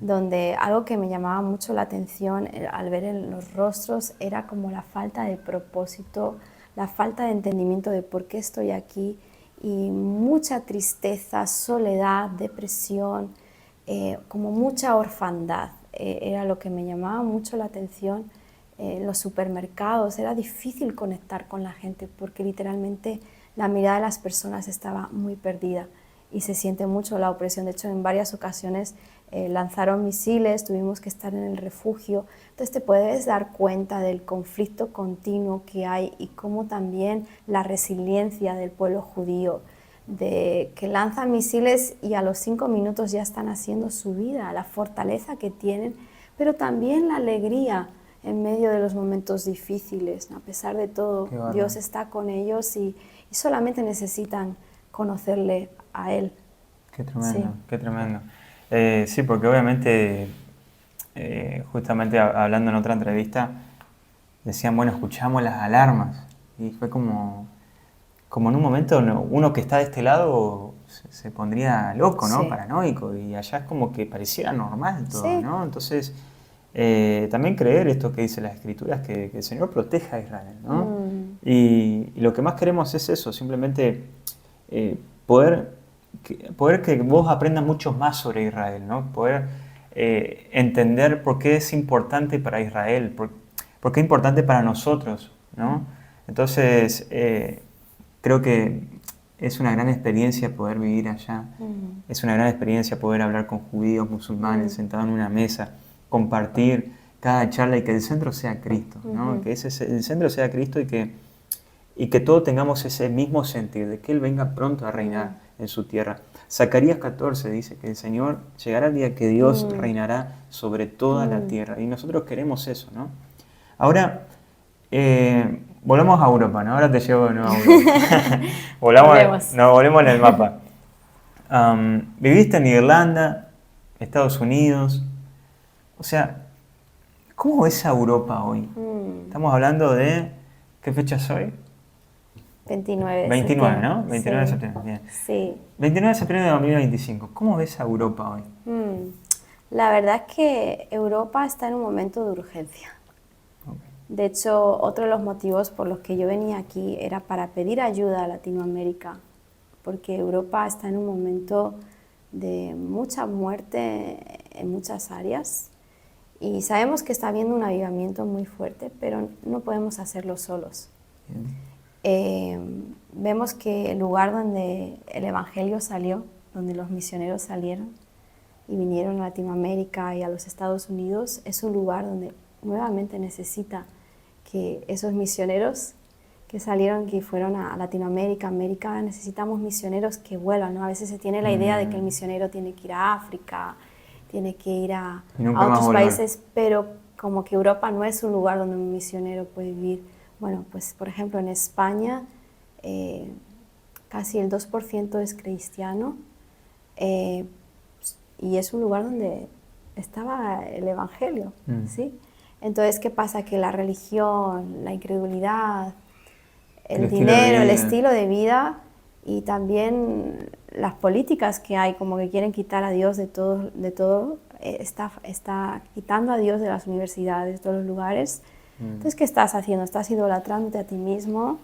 donde algo que me llamaba mucho la atención al ver en los rostros era como la falta de propósito, la falta de entendimiento de por qué estoy aquí y mucha tristeza, soledad, depresión, como mucha orfandad. Era lo que me llamaba mucho la atención. En los supermercados era difícil conectar con la gente porque literalmente la mirada de las personas estaba muy perdida y se siente mucho la opresión. De hecho, en varias ocasiones lanzaron misiles, tuvimos que estar en el refugio. Entonces te puedes dar cuenta del conflicto continuo que hay y cómo también la resiliencia del pueblo judío, de que lanzan misiles y a los 5 minutos ya están haciendo su vida, la fortaleza que tienen, pero también la alegría en medio de los momentos difíciles. A pesar de todo, Dios está con ellos y solamente necesitan conocerle a Él. Qué tremendo, Sí. qué tremendo. Sí, porque obviamente, justamente hablando en otra entrevista, decían, bueno, escuchamos las alarmas. Y fue como en un momento uno que está de este lado se pondría loco, ¿no? Sí. Paranoico. Y allá es como que pareciera normal todo, Sí. ¿no? Entonces, también creer esto que dice las Escrituras, que el Señor proteja a Israel, ¿no? Y lo que más queremos es eso, simplemente poder que vos aprendas mucho más sobre Israel, ¿no? Poder entender por qué es importante para Israel, por qué es importante para nosotros, ¿no? Entonces, creo que es una gran experiencia poder vivir allá. Es una gran experiencia poder hablar con judíos, musulmanes, sentados en una mesa, compartir cada charla y que el centro sea Cristo, ¿no? Que el centro sea Cristo y que todos tengamos ese mismo sentir de que Él venga pronto a reinar en su tierra. Zacarías 14 dice que el Señor llegará el día que Dios reinará sobre toda la tierra y nosotros queremos eso, ¿no? Ahora, volvamos a Europa, ¿no? Ahora te llevo de nuevo a Europa. Volvemos en el mapa. Viviste en Irlanda, Estados Unidos, o sea, ¿cómo ves a Europa hoy? Estamos hablando de, ¿qué fecha es hoy? 29 de 29, septiembre. ¿no? 29 de Sí. septiembre, bien. Sí. 29 de septiembre de 2025, ¿cómo ves a Europa hoy? La verdad es que Europa está en un momento de urgencia. Okay. De hecho, otro de los motivos por los que yo venía aquí era para pedir ayuda a Latinoamérica, porque Europa está en un momento de mucha muerte en muchas áreas y sabemos que está habiendo un avivamiento muy fuerte, pero no podemos hacerlo solos. Vemos que el lugar donde el Evangelio salió, donde los misioneros salieron y vinieron a Latinoamérica y a los Estados Unidos, es un lugar donde nuevamente necesita que esos misioneros que salieron, que fueron a Latinoamérica, América, necesitamos misioneros que vuelvan, ¿no? A veces se tiene la idea de que el misionero tiene que ir a África, tiene que ir a otros países, pero como que Europa no es un lugar donde un misionero puede vivir. Bueno, pues por ejemplo en España casi el 2% es cristiano y es un lugar donde estaba el Evangelio, ¿sí? Entonces, ¿qué pasa? Que la religión, la incredulidad, el dinero, el estilo de vida y también las políticas que hay, como que quieren quitar a Dios de todo, está quitando a Dios de las universidades, de todos los lugares. Entonces, ¿qué estás haciendo? Estás idolatrándote a ti mismo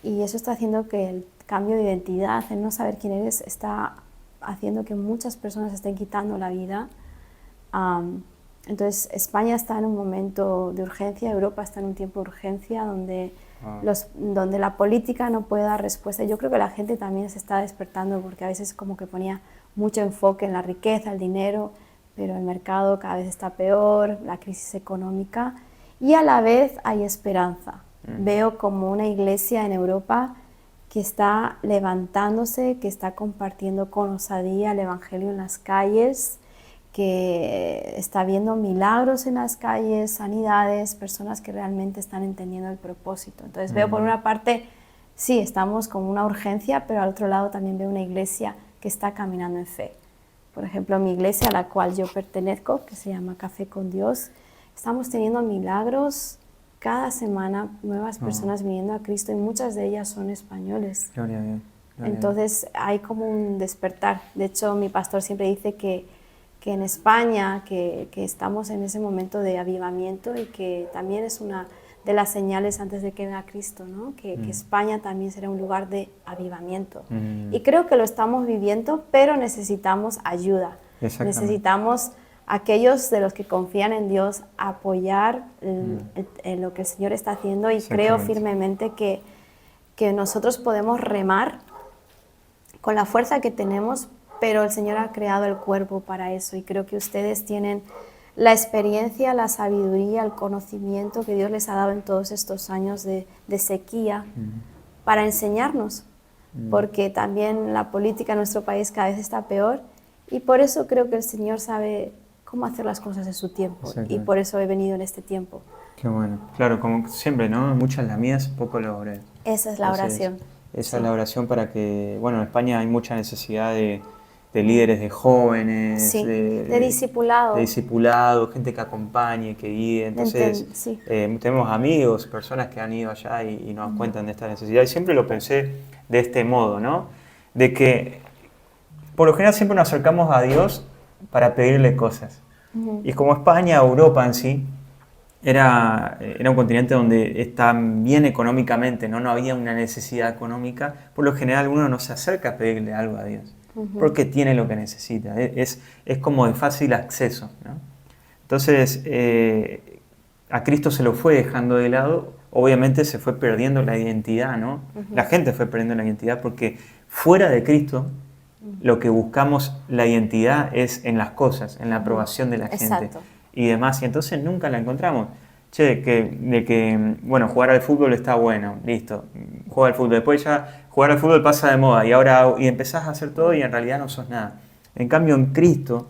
y eso está haciendo que el cambio de identidad, el no saber quién eres, está haciendo que muchas personas estén quitando la vida. Entonces, España está en un momento de urgencia, Europa está en un tiempo de urgencia donde, donde la política no puede dar respuesta. Yo creo que la gente también se está despertando porque a veces como que ponía mucho enfoque en la riqueza, el dinero, pero el mercado cada vez está peor, la crisis económica y a la vez hay esperanza. Veo como una iglesia en Europa que está levantándose, que está compartiendo con osadía el Evangelio en las calles, que está viendo milagros en las calles, sanidades, personas que realmente están entendiendo el propósito. Entonces veo por una parte, sí, estamos con una urgencia, pero al otro lado también veo una iglesia que está caminando en fe. Por ejemplo, mi iglesia a la cual yo pertenezco, que se llama Café con Dios, estamos teniendo milagros cada semana, nuevas personas viniendo a Cristo y muchas de ellas son españoles. Gloria a Dios. Gloria. Entonces hay como un despertar. De hecho, mi pastor siempre dice que en España, que estamos en ese momento de avivamiento y que también es una de las señales antes de que venga Cristo, ¿no? Que España también será un lugar de avivamiento. Y creo que lo estamos viviendo, pero necesitamos ayuda. Exactamente. Necesitamos aquellos de los que confían en Dios apoyar en lo que el Señor está haciendo, y creo Exactamente. firmemente que nosotros podemos remar con la fuerza que tenemos, pero el Señor ha creado el cuerpo para eso, y creo que ustedes tienen la experiencia, la sabiduría, el conocimiento que Dios les ha dado en todos estos años de sequía para enseñarnos, porque también la política en nuestro país cada vez está peor, y por eso creo que el Señor sabe cómo hacer las cosas en su tiempo, y por eso he venido en este tiempo. Qué bueno. Claro, como siempre, ¿no? Muchas las mías, poco lo obré. Esa es la oración. Esa es la oración para que, bueno, en España hay mucha necesidad de líderes, de jóvenes, Sí, de discipulado. de discipulado, gente que acompañe, que guíe. Entonces, Sí. tenemos amigos, personas que han ido allá y nos cuentan de esta necesidad. Y siempre lo pensé de este modo, ¿no? De que, por lo general, siempre nos acercamos a Dios para pedirle cosas. Y como España, Europa en sí, era un continente donde están bien económicamente, ¿no? No había una necesidad económica. Por lo general uno no se acerca a pedirle algo a Dios, porque tiene lo que necesita. Es como de fácil acceso, ¿no? Entonces, a Cristo se lo fue dejando de lado. Obviamente se fue perdiendo la identidad, ¿no? La gente fue perdiendo la identidad porque fuera de Cristo lo que buscamos la identidad es en las cosas, en la aprobación de la gente. Exacto. Y demás, y entonces nunca la encontramos. Bueno, jugar al fútbol está bueno, listo, juega al fútbol. Después ya jugar al fútbol pasa de moda y empezás a hacer todo y en realidad no sos nada. En cambio, en Cristo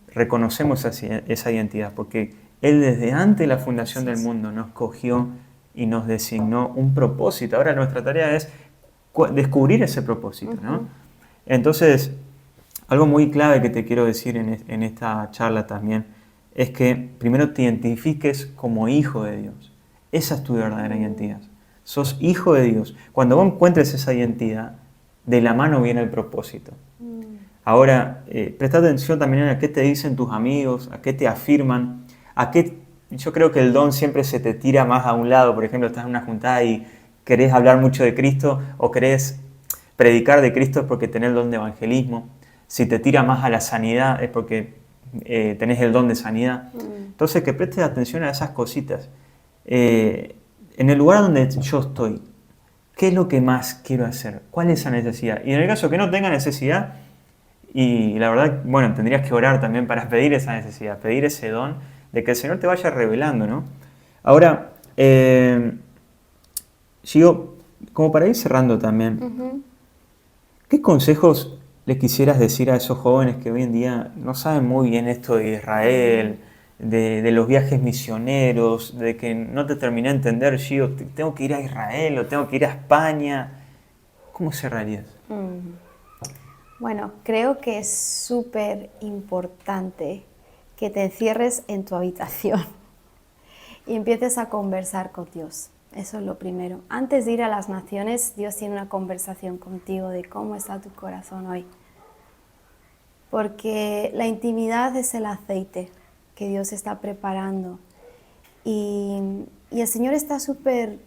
reconocemos esa identidad, porque Él desde antes de la fundación del mundo nos cogió y nos designó un propósito. Ahora nuestra tarea es descubrir ese propósito, ¿no? Entonces, algo muy clave que te quiero decir en esta charla también es que primero te identifiques como hijo de Dios. Esa es tu verdadera identidad. Sos hijo de Dios. Cuando vos encuentres esa identidad, de la mano viene el propósito. Ahora, presta atención también a qué te dicen tus amigos, a qué te afirman, yo creo que el don siempre se te tira más a un lado. Por ejemplo, estás en una juntada y querés hablar mucho de Cristo o querés predicar de Cristo es porque tenés el don de evangelismo. Si te tira más a la sanidad es porque tenés el don de sanidad. Entonces, que prestes atención a esas cositas. En el lugar donde yo estoy, ¿qué es lo que más quiero hacer? ¿Cuál es esa necesidad? Y en el caso que no tenga necesidad, y la verdad, bueno, tendrías que orar también para pedir esa necesidad, pedir ese don de que el Señor te vaya revelando, ¿no? Ahora, Gio, como para ir cerrando también, ¿qué consejos le quisieras decir a esos jóvenes que hoy en día no saben muy bien esto de Israel, de los viajes misioneros, de que no te terminé de entender, Gio, tengo que ir a Israel o tengo que ir a España? ¿Cómo cerrarías? Bueno, creo que es súper importante que te encierres en tu habitación y empieces a conversar con Dios. Eso es lo primero. Antes de ir a las naciones, Dios tiene una conversación contigo de cómo está tu corazón hoy. Porque la intimidad es el aceite que Dios está preparando. Y el Señor está súper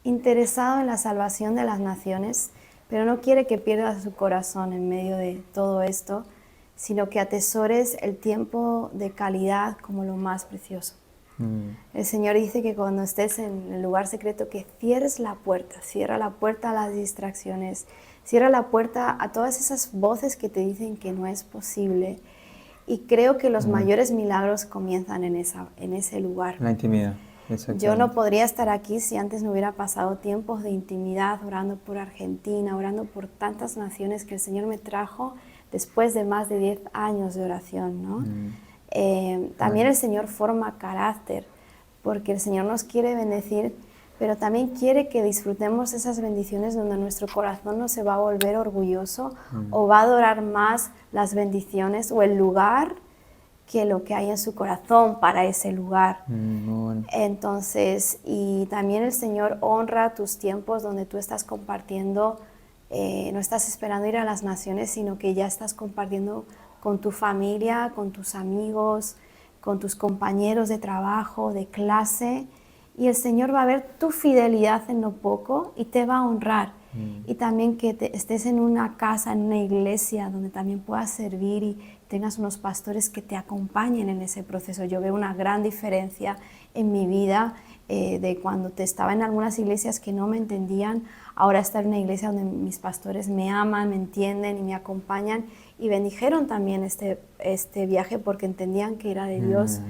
interesado en la salvación de las naciones, pero no quiere que pierdas tu corazón en medio de todo esto, sino que atesores el tiempo de calidad como lo más precioso. El Señor dice que cuando estés en el lugar secreto, que cierres la puerta, cierra la puerta a las distracciones, cierra la puerta a todas esas voces que te dicen que no es posible. Y creo que los mayores milagros comienzan en ese lugar. La intimidad. Yo no podría estar aquí si antes no hubiera pasado tiempos de intimidad, orando por Argentina, orando por tantas naciones que el Señor me trajo después de más de 10 años de oración, ¿no? También el Señor forma carácter, porque el Señor nos quiere bendecir, pero también quiere que disfrutemos esas bendiciones donde nuestro corazón no se va a volver orgulloso o va a adorar más las bendiciones o el lugar que lo que hay en su corazón para ese lugar. Bueno. Entonces, y también el Señor honra tus tiempos donde tú estás compartiendo no estás esperando ir a las naciones, sino que ya estás compartiendo con tu familia, con tus amigos, con tus compañeros de trabajo, de clase, y el Señor va a ver tu fidelidad en lo poco y te va a honrar. Y también que estés en una casa, en una iglesia donde también puedas servir y tengas unos pastores que te acompañen en ese proceso. Yo veo una gran diferencia en mi vida de cuando estaba en algunas iglesias que no me entendían, ahora estar en una iglesia donde mis pastores me aman, me entienden y me acompañan, y bendijeron también este viaje porque entendían que era de Dios.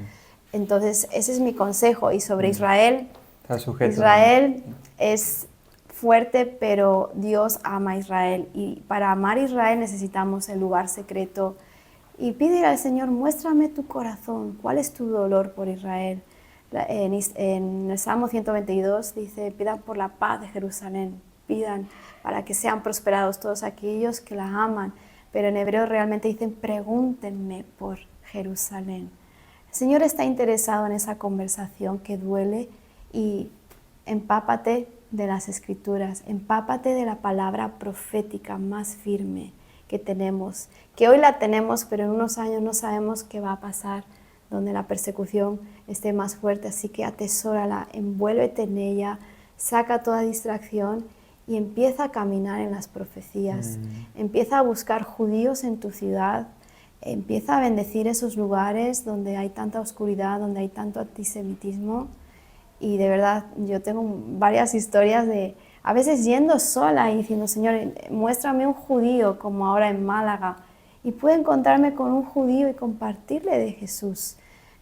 Entonces ese es mi consejo. Y sobre Israel, Está sujeto. Israel es fuerte, pero Dios ama a Israel, y para amar a Israel necesitamos el lugar secreto. Y pide al Señor, muéstrame tu corazón, cuál es tu dolor por Israel. En el Salmo 122 dice, pidan por la paz de Jerusalén, pidan para que sean prosperados todos aquellos que la aman. Pero en hebreo realmente dicen, pregúntenme por Jerusalén. El Señor está interesado en esa conversación que duele, y empápate de las Escrituras, empápate de la palabra profética más firme que tenemos, que hoy la tenemos, pero en unos años no sabemos qué va a pasar, donde la persecución esté más fuerte. Así que atesórala, envuélvete en ella, saca toda distracción y empieza a caminar en las profecías. Empieza a buscar judíos en tu ciudad, empieza a bendecir esos lugares donde hay tanta oscuridad, donde hay tanto antisemitismo. Y de verdad, yo tengo varias historias de, a veces yendo sola y diciendo, Señor, muéstrame un judío, como ahora en Málaga, y puedo encontrarme con un judío y compartirle de Jesús.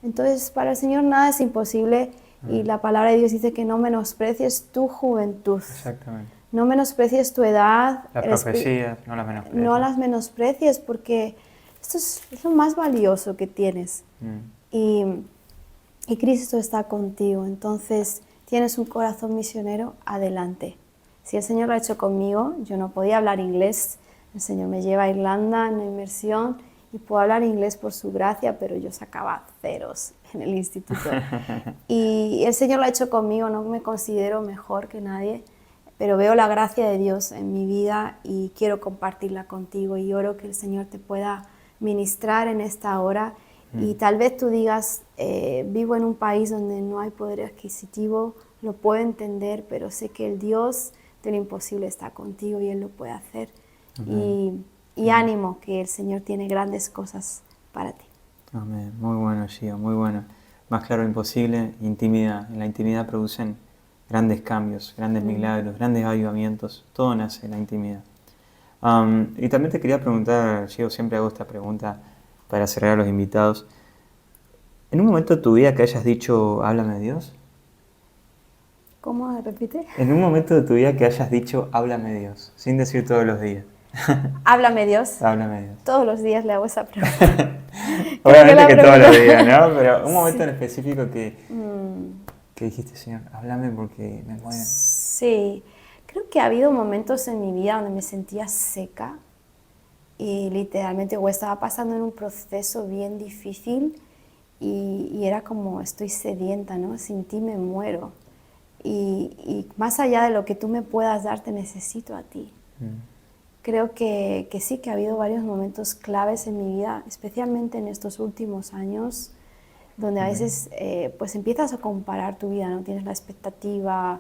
Entonces, para el Señor nada es imposible, y la palabra de Dios dice que no menosprecies tu juventud. Exactamente. No menosprecies tu edad. Las profecías, no las menosprecies. No las menosprecies, porque esto es lo más valioso que tienes. Y Cristo está contigo. Entonces, tienes un corazón misionero, adelante. Si el Señor lo ha hecho conmigo, yo no podía hablar inglés. El Señor me lleva a Irlanda en la inmersión y puedo hablar inglés por su gracia, pero yo sacaba ceros en el instituto. Y el Señor lo ha hecho conmigo, no me considero mejor que nadie, pero veo la gracia de Dios en mi vida y quiero compartirla contigo, y oro que el Señor te pueda ministrar en esta hora. Y tal vez tú digas, vivo en un país donde no hay poder adquisitivo, lo puedo entender, pero sé que el Dios de lo imposible está contigo y Él lo puede hacer. Y ánimo, que el Señor tiene grandes cosas para ti. Amén. Muy bueno, Gio, muy bueno. Más claro imposible, intimidad. En la intimidad producen grandes cambios, grandes milagros, grandes avivamientos. Todo nace en la intimidad. Y también te quería preguntar, Gio, siempre hago esta pregunta para cerrar a los invitados. ¿En un momento de tu vida que hayas dicho, háblame Dios? ¿Cómo? ¿Repite? En un momento de tu vida que hayas dicho, háblame Dios, sin decir todos los días. Háblame Dios. Háblame Dios. Todos los días le hago esa pregunta. Obviamente que todos los días, ¿no? Pero un momento en específico que dijiste, Señor, háblame porque me muero. Sí, creo que ha habido momentos en mi vida donde me sentía seca y literalmente o estaba pasando en un proceso bien difícil y era como estoy sedienta, ¿no? Sin ti me muero. Y más allá de lo que tú me puedas dar, te necesito a ti. Creo que sí, que ha habido varios momentos claves en mi vida, especialmente en estos últimos años, donde a veces pues empiezas a comparar tu vida, ¿no? Tienes la expectativa,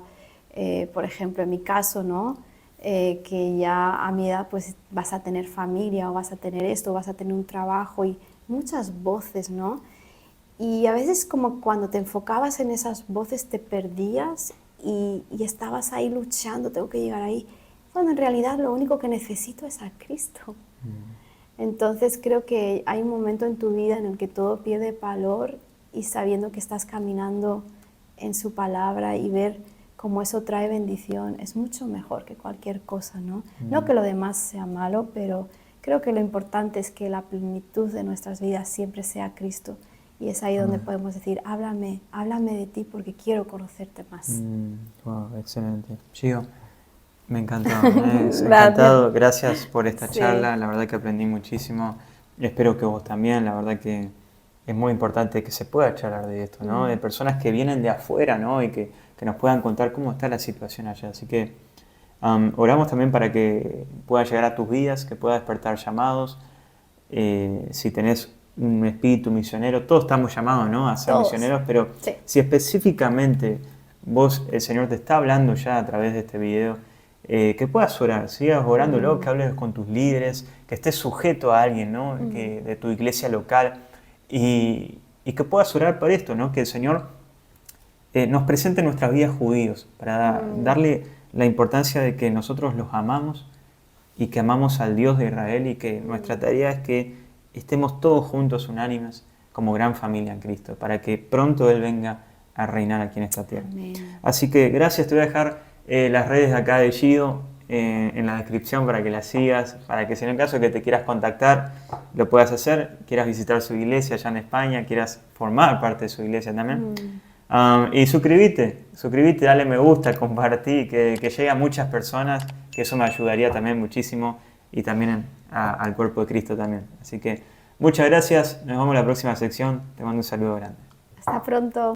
por ejemplo, en mi caso, ¿no? Que ya a mi edad pues vas a tener familia, o vas a tener esto, o vas a tener un trabajo, y muchas voces, ¿no? Y a veces como cuando te enfocabas en esas voces te perdías y estabas ahí luchando, tengo que llegar ahí, cuando en realidad lo único que necesito es a Cristo. Entonces creo que hay un momento en tu vida en el que todo pierde valor, y sabiendo que estás caminando en su palabra y ver cómo eso trae bendición, es mucho mejor que cualquier cosa, ¿no? No que lo demás sea malo, pero creo que lo importante es que la plenitud de nuestras vidas siempre sea Cristo. Y es ahí donde podemos decir, háblame de ti porque quiero conocerte más. Wow, excelente. Gio, me encantó, me ha encantado. Gracias por esta charla, la verdad que aprendí muchísimo. Espero que vos también, la verdad que es muy importante que se pueda charlar de esto, ¿no? De personas que vienen de afuera, ¿no? Y que nos puedan contar cómo está la situación allá. Así que Oramos también para que pueda llegar a tus vidas, que pueda despertar llamados. Si tenés un espíritu misionero, todos estamos llamados, ¿no?, a ser Todos. misioneros, pero Sí. si específicamente el Señor te está hablando ya a través de este video, que puedas orar, sigas orándolo, que hables con tus líderes, que estés sujeto a alguien, ¿no?, de tu iglesia local, y que puedas orar por esto, ¿no?, que el Señor nos presente nuestras vidas judíos, para darle la importancia de que nosotros los amamos y que amamos al Dios de Israel, y que nuestra tarea es que estemos todos juntos, unánimes, como gran familia en Cristo, para que pronto Él venga a reinar aquí en esta tierra. Amén. Así que gracias, te voy a dejar las redes de acá de Gido en la descripción para que las sigas, para que si en el caso que te quieras contactar, lo puedas hacer, quieras visitar su iglesia allá en España, quieras formar parte de su iglesia también. Y suscríbete, dale me gusta, compartí, que llegue a muchas personas, que eso me ayudaría también muchísimo, y también al cuerpo de Cristo también. Así que muchas gracias, nos vemos en la próxima sección, te mando un saludo grande. Hasta pronto.